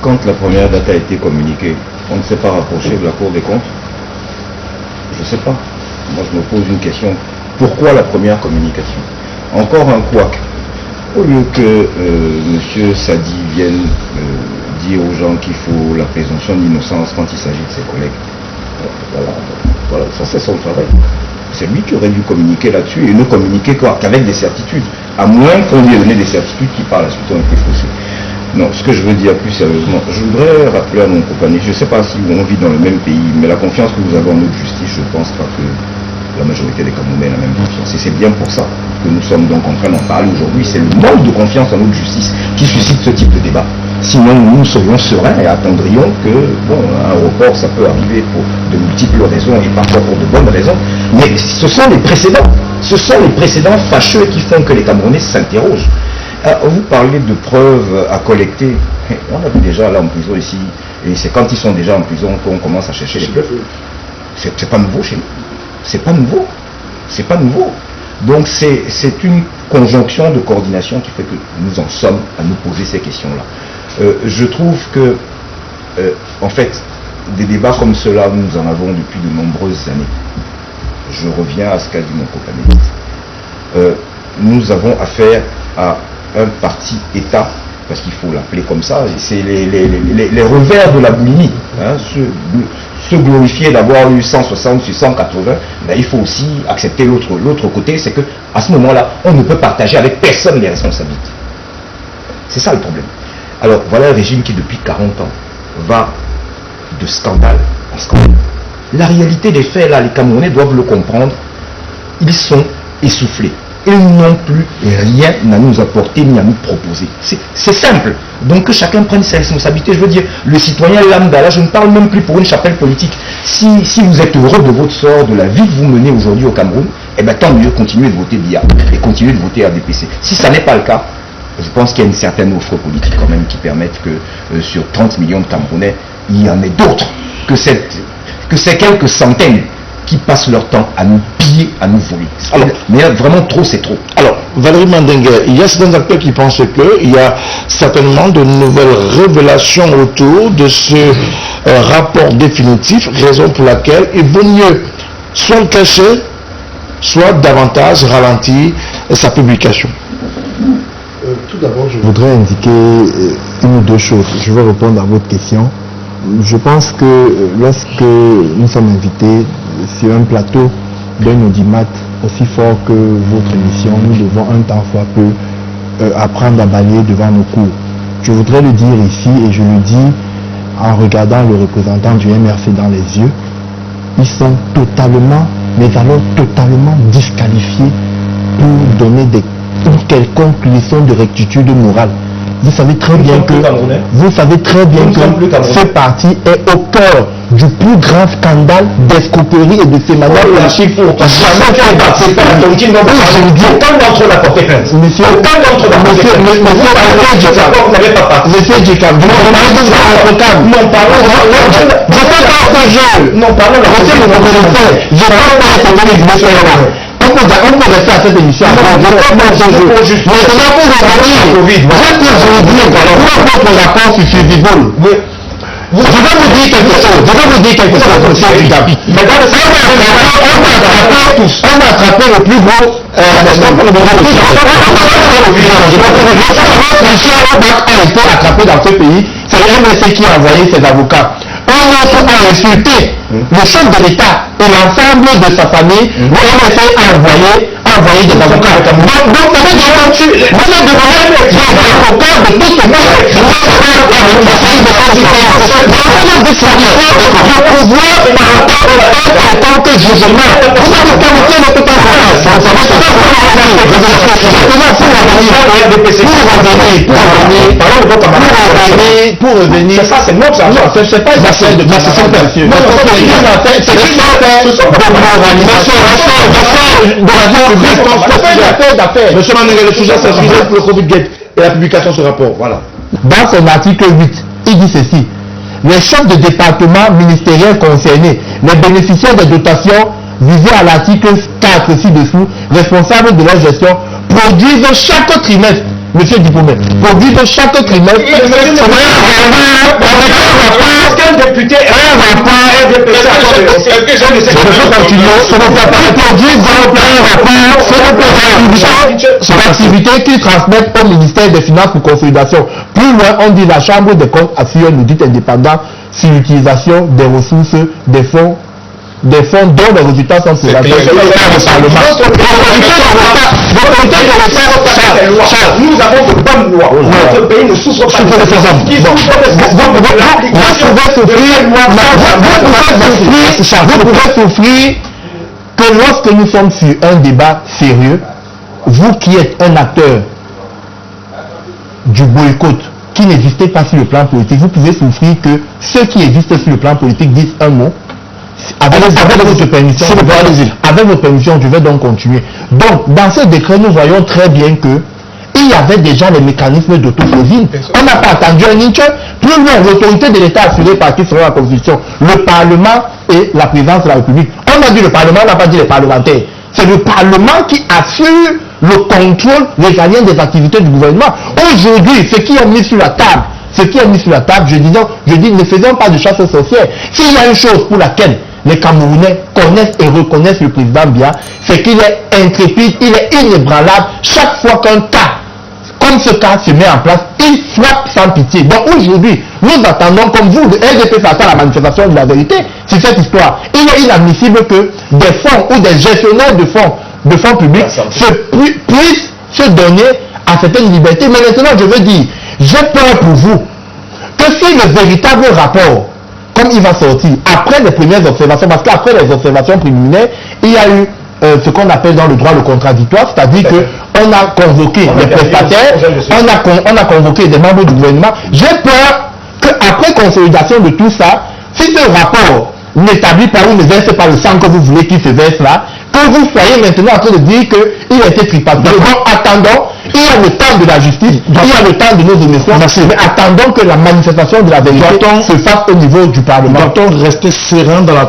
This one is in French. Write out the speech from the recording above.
quand la première date a été communiquée, on ne s'est pas rapproché de la Cour des comptes? Je ne sais pas. Moi, je me pose une question. Pourquoi la première communication? Encore un couac. Au lieu que M. Sadi vienne dire aux gens qu'il faut la présomption d'innocence quand il s'agit de ses collègues. Voilà, ça c'est son travail. C'est lui qui aurait dû communiquer là-dessus et ne communiquer qu'avec des certitudes, à moins qu'on lui ait donné des certitudes qui par la suite ont été faussées. Non, ce que je veux dire plus sérieusement, je voudrais rappeler à mon compagnon, je ne sais pas si on vit dans le même pays, mais la confiance que nous avons en notre justice, je ne pense pas que la majorité des Camerounais a la même confiance. Et c'est bien pour ça que nous sommes donc en train d'en parler aujourd'hui. C'est le manque de confiance en notre justice qui suscite ce type de débat. Sinon, nous serions sereins et attendrions que, bon, un report, ça peut arriver pour de multiples raisons et parfois pour de bonnes raisons. Mais ce sont les précédents. Ce sont les précédents fâcheux qui font que les Camerounais s'interrogent. Vous parlez de preuves à collecter. On a vu déjà là en prison ici, et c'est quand ils sont déjà en prison qu'on commence à chercher les preuves. C'est pas nouveau chez nous. C'est pas nouveau. C'est pas nouveau. Donc c'est une conjonction de coordination qui fait que nous en sommes à nous poser ces questions-là. Je trouve que, en fait, des débats comme cela, nous en avons depuis de nombreuses années. Je reviens à ce qu'a dit mon copain. Nous avons affaire à un parti-État, parce qu'il faut l'appeler comme ça, c'est les revers de la boulimie. Hein, se glorifier d'avoir eu 160 sur 180, ben il faut aussi accepter l'autre côté, c'est qu'à ce moment-là, on ne peut partager avec personne les responsabilités. C'est ça le problème. Alors, voilà un régime qui, depuis 40 ans, va de scandale en scandale. La réalité des faits, là, les Camerounais doivent le comprendre, ils sont essoufflés. Ils n'ont plus rien à nous apporter ni à nous proposer. C'est simple. Donc que chacun prenne ses responsabilités. Je veux dire, le citoyen lambda, là, je ne parle même plus pour une chapelle politique. Si vous êtes heureux de votre sort, de la vie que vous menez aujourd'hui au Cameroun, eh bien tant mieux, continuez de voter BIA et continuez de voter ADPC. Si ça n'est pas le cas, je pense qu'il y a une certaine offre politique quand même qui permette que sur 30 millions de Camerounais, il y en ait d'autres que ces quelques centaines qui passent leur temps à nous piller, à nous voler. Alors, mais vraiment trop, c'est trop. Alors, Valérie Mandingue, il y a certains acteurs qui pensent qu'il y a certainement de nouvelles révélations autour de ce rapport définitif, raison pour laquelle il vaut mieux soit le cacher, soit davantage ralentir sa publication. Tout d'abord, je voudrais indiquer une ou deux choses. Je vais répondre à votre question. Je pense que lorsque nous sommes invités sur un plateau d'un audimat aussi fort que votre émission, nous devons un temps soit peu apprendre à balayer devant nos cours. Je voudrais le dire ici et je le dis en regardant le représentant du MRC dans les yeux. Ils sont totalement, mais alors totalement disqualifiés pour donner une quelconque leçon de rectitude morale. Vous savez très bien que ce parti est au cœur du plus grand scandale d'escroquerie et de ces manières politiques. Aucun d'entre n'a porté plainte. Monsieur Djikam, on peut rester à cette émission. Votre rapport sur Civivol. Je vais vous dire quelque chose, monsieur Djikam. On a attrapé le plus gros. A été attrapé dans ce pays. C'est le MRC qui a envoyé ses avocats. On a insulté le chef de l'État et l'ensemble de sa famille. Le MRC a envoyé des avocats. Donc, vous êtes avocat de tout ce monde. En tant que jugement, vous avez qualifié notre pour revenir, c'est ça, c'est notre argent. C'est pas une affaire de Monsieur Mandingue, le sujet c'est pour le Covid-Gate et la publication de ce rapport. Voilà. Dans son article 8, il dit ceci: les chefs de département ministériels concernés, les bénéficiaires des dotations visées à l'article 4 ci-dessous, responsables de leur gestion, produisent chaque trimestre, monsieur Dipomé, produisent chaque trimestre député un rapport RDPC à dénoncer. Je peux continuer. Ce n'est pas interdit dans un rapport. C'est l'activité qu'ils transmettent au ministère des Finances pour consolidation. Plus loin, on dit la Chambre des comptes assure un audit indépendant sur l'utilisation des ressources des fonds dont les résultats sont présentés au Parlement. Nous avons de bonnes lois. Notre pays ne souffre pas de vous pouvez souffrir que lorsque nous sommes sur un débat sérieux, vous qui êtes un acteur du boycott, qui n'existait pas sur le plan politique, vous pouvez souffrir que ceux qui existent sur le plan politique disent un mot. Avec votre permission, je vais donc continuer. Donc, dans ce décret, nous voyons très bien que il y avait déjà les mécanismes d'autosaisine. On n'a pas attendu un Nietzsche. Plus loin, l'autorité de l'État assurée par qui selon la Constitution, le Parlement et la présidence de la République. On a dit le Parlement, on n'a pas dit les parlementaires. C'est le Parlement qui assure le contrôle régalien des activités du gouvernement. Aujourd'hui, ce qui est mis sur la table, je dis, ne faisons pas de chasse aux sorcières. S'il y a une chose pour laquelle les Camerounais connaissent et reconnaissent le président Biya, c'est qu'il est intrépide, il est inébranlable. Chaque fois qu'un cas, comme ce cas se met en place, il frappe sans pitié. Donc aujourd'hui, nous attendons, comme vous, le RDP s'attend à la manifestation de la vérité sur cette histoire. Il est inadmissible que des fonds ou des gestionnaires de fonds publics puissent se donner à certaines libertés. Mais maintenant, je veux dire, j'ai peur pour vous que si le véritable rapport, comme il va sortir, après les premières observations, parce qu'après les observations préliminaires, il y a eu ce qu'on appelle dans le droit le contradictoire, c'est-à-dire qu'on a convoqué les prestataires, on a convoqué des membres du gouvernement. J'ai peur qu'après consolidation de tout ça, si ce rapport n'établit pas ou ne verse pas le sang que vous voulez qu'il se verse là, que vous soyez maintenant en train de dire qu'il a été tripassé. Donc attendons, il y a le temps de la justice, il y a le temps de nos émissions, mais attendons que la manifestation de la vérité se fasse au niveau du Parlement. Doit-on rester serein dans la